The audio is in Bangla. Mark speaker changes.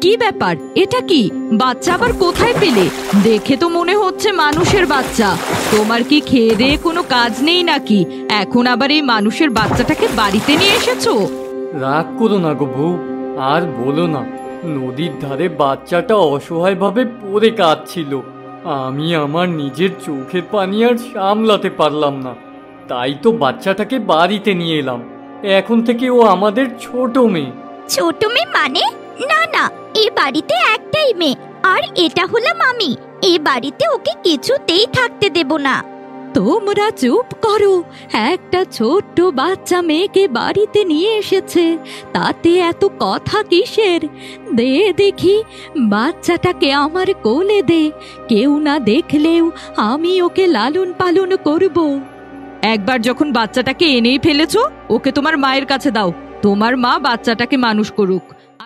Speaker 1: কি ব্যাপার? এটা কি বাচ্চা আবার কোথায় পেলে? দেখে তো মনে হচ্ছে মানুষের বাচ্চা। তোমার কি খেয়ে দেয়ে কোনো কাজ নেই নাকি? এখন আবার এই মানুষের বাচ্চাটাকে বাড়িতে নিয়ে এসেছো?
Speaker 2: রাগ করো না গো বউ, আর বলো না। নদীর ধারে বাচ্চাটা অসহায়ভাবে পড়ে কাঁদছিল। আমি আমার নিজের চোখের পানি আর সামলাতে পারলাম না, তাই তো বাচ্চাটাকে বাড়িতে নিয়ে এলাম। এখন থেকে ও আমাদের ছোট মেয়ে।
Speaker 3: ছোট মেয়ে মানে? না না, এই বাড়িতে একটাই মেয়ে, আর এটা হলাম আমি। এই বাড়িতে ওকে কিছুতেই থাকতে দেব না।
Speaker 1: তোমরা চুপ করো। একটা ছোট্ট বাচ্চা মেয়েকে বাড়িতে নিয়ে এসেছে, তাতে এত কথা কিসের? দে দেখি, বাচ্চাটাকে আমার কোলে দে। কেউ না দেখলেও আমি ওকে লালন পালন করব। একবার যখন বাচ্চাটাকে এনেই ফেলেছো, ওকে তোমার মায়ের কাছে দাও। তোমার মা বাচ্চাটাকে মানুষ করুক।